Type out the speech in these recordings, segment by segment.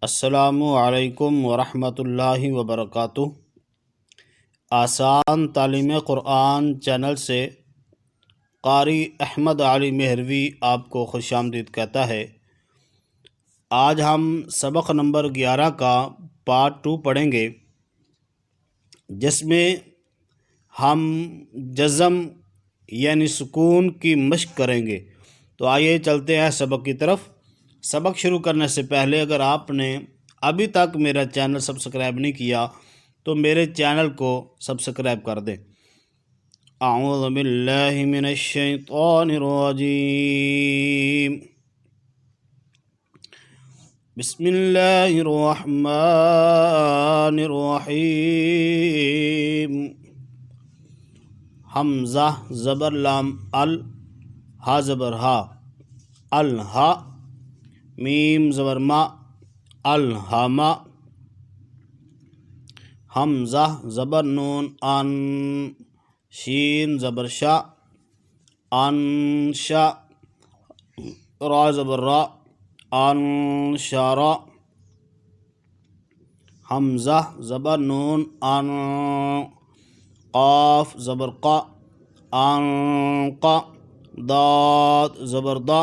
السلام علیکم ورحمۃ اللہ وبرکاتہ۔ آسان تعلیم قرآن چینل سے قاری احمد علی مہروی آپ کو خوش آمدید کہتا ہے۔ آج ہم سبق نمبر 11 کا پارٹ 2 پڑھیں گے، جس میں ہم جزم یعنی سکون کی مشق کریں گے۔ تو آئیے چلتے ہیں سبق کی طرف۔ سبق شروع کرنے سے پہلے اگر آپ نے ابھی تک میرا چینل سبسکرائب نہیں کیا تو میرے چینل کو سبسکرائب کر دیں۔ اعوذ باللہ من الشیطان الرجیم، بسم اللہ الرحمن الرحیم۔ حمزہ زبر لام ال، ہا زبر ہا، الہا، میم زبر ما، الہما، حمزہ زبر نون ان، شین زبر شا، انشا، را زبر را، انشارا، حمزہ زبر نون ان، قاف زبر قا، انقا، داد زبر دا،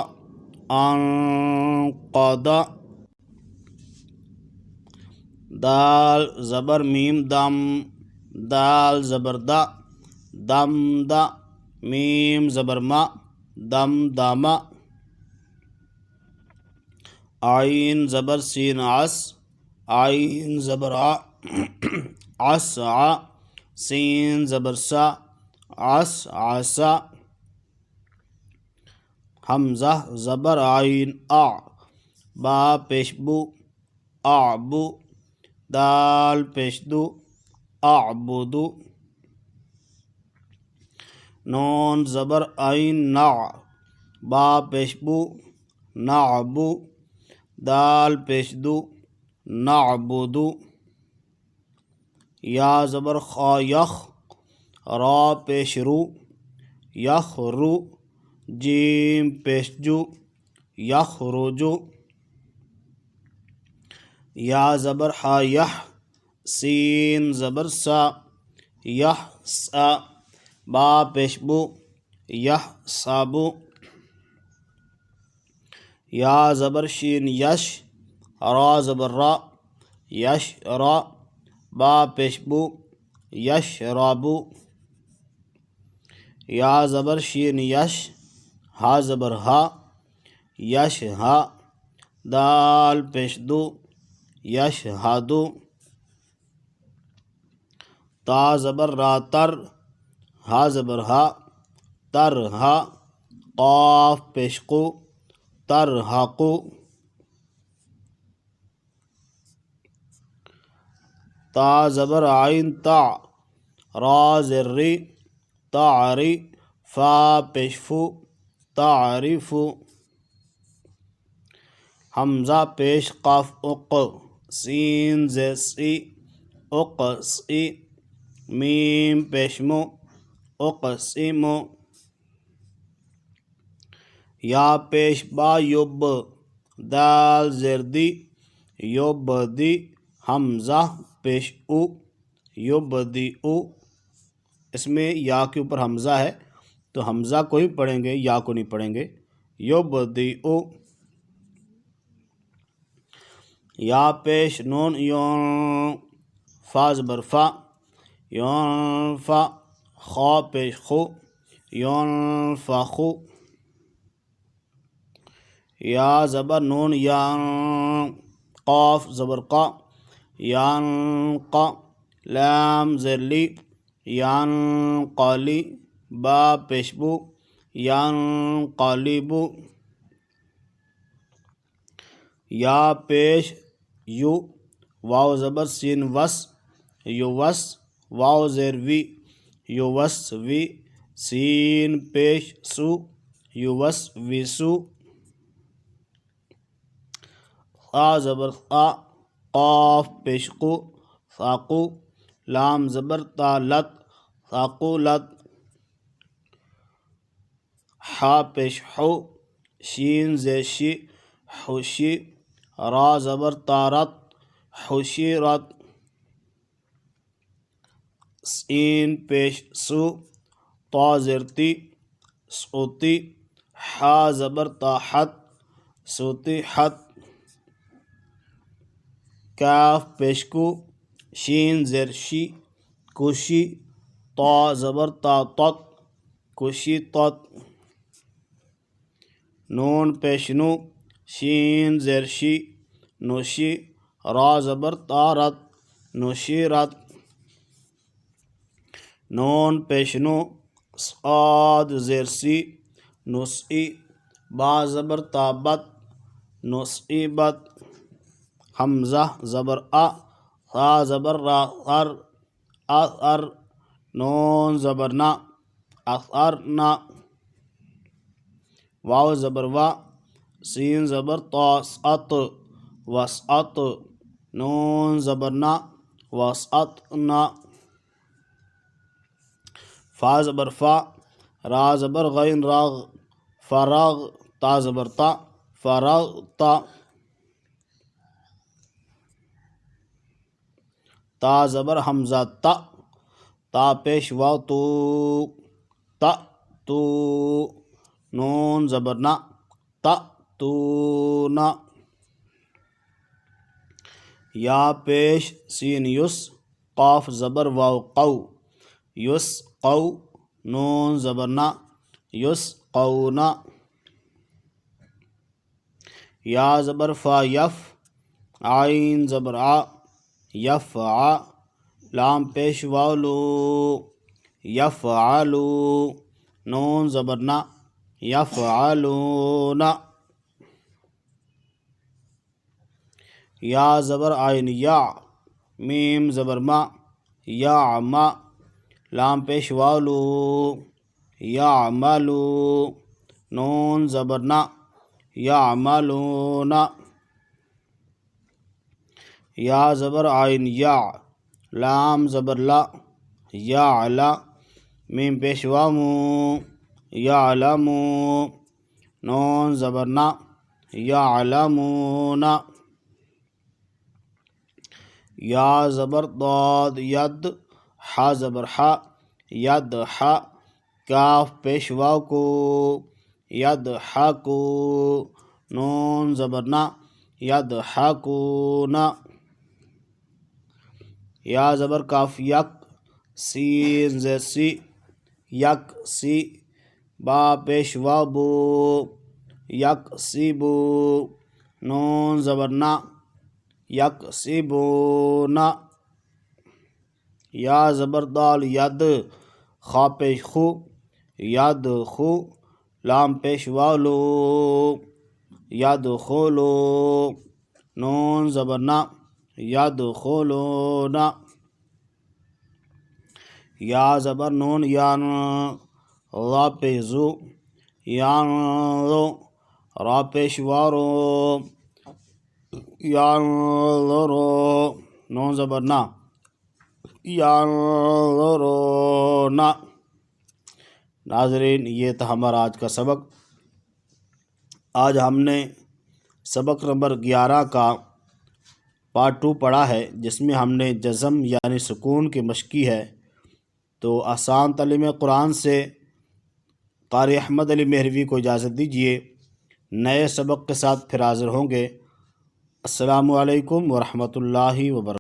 انقدا، دال زبر میم دم، دال زبر دا، دم دا، میم زبر ما، دم داما، عین زبر سین عس، عین زبر ع، عس ع، سین زبر سا، عس عسا، حمزہ زبر عین اع، با پیش بو، اعبو، دال پیش دو، اعبدو، نون زبر عین نع، با پیش بو، نعبو، دال پیش دو، نعبدو، یا زبر خا یخ، را پیش رو، یخرو، جیم پیش جو، یخرجو، یا زبر حا یح، سین زبر سا، یحسا، با پیش بو، یحسابو، یا زبر شین یش، را زبر را، یشرا، با پیش بو، یشربو، یا زبر شین یش، ہا زبر ہا، یشہا، دال پیش دو، یشہدو، تا زبر را تر، ہا زبر ہا، ترہا، قاف پیش قو، ترہقو، تا زبر عین تا، را زر ری، تعری، فا پیش فو، تعرفو، حمزہ پیش قاف اق، سین ز سی، اقسی، میم پیش مو، اقسمو، یا پیش با یب، دال زر دی، یبدی، حمزہ پیش او، یبدی او، اس میں یا کے اوپر حمزہ ہے تو حمزہ کو ہی پڑھیں گے، یا کو نہیں پڑھیں گے۔ یبدی او، یا پیش نون یون، فا زبر فا، یونفا، خا پیش خو، یونفخو، یا زبر نون یان، قاف زبر قا، یانقا، لام زر لی، یانقلی، با پیش بو، یانقلبو، یا پیش یو، واو زبر سین وس، یوس، واو زیر وی، یوس وی، سین پیش سو، یوس ویسو، خا زبر خا، قاف پیش قو، ثاقو، لام زبر تا لت، ثاقولت، حا پیش حو، شین زیشی، حوشی، را زبر تارت حشرت سین پیش سو طا زرتی سوتی حا زبر تاحت سوتیحت کاف پیشکو شین زرشی کوشی طا زبر تاطت کوشی طت نون پیشنو شین زرشی نوشی را زبر تارت نوشیرت نون پیشنو صاد زرسی نسئی با زبر تابت نصیبت حمزہ زبر ثا زبر را اثر نون زبر نا اثرنا واو زبر وا سین زبر طا سأط وسعت نون زبر نا وسعتنا فا زبر فا را زبر غین راغ فراغ تا زبر تا فراغتا تا زبر حمزہ تا پیش واو تو تو نون زبر نا تأتونا یا پیش سین یس قاف زبر واو قو یس قو نون زبر نا یس قونا یا زبر فا یف عین زبر یفع لام پیش واو لو یفعلو نون زبر نا یفعلون یا زبر عین یا میم زبر ما یعما لام پیش واو لو یعملو نون زبر نا یعملون یا زبر عین یا لام زبر لا یعلا میم پیش واو مو یعلمو نون زبر نا یعلمون یا زبر ضاد ید حا زبر حا ید حا کاف پیش واو کو ید حاکو نون زبر نا ید حاکونا یا زبر کاف یک سین زرسی یک سی با پیش واو بو یک سی بو نون زبر نا یک سی بونا یا زبر دال ید خا پیش خو ید خو لام پیش واو لو ید خولو نون زبر نا ید خولونا یا زبر نون یان را پیش زو یان رو را پیش وارو یان رو نون زبر نا یان رو نا ناظرین یہ تھا ہمارا آج کا سبق آج ہم نے سبق نمبر 11 کا پارٹ 2 پڑھا ہے جس میں ہم نے جزم یعنی سکون کی مشق کی ہے تو آسان تعلیم قرآن سے قاری احمد علی مہروی کو اجازت دیجیے نئے سبق کے ساتھ پھر حاضر ہوں گے السلام علیکم ورحمۃ اللہ وبرکاتہ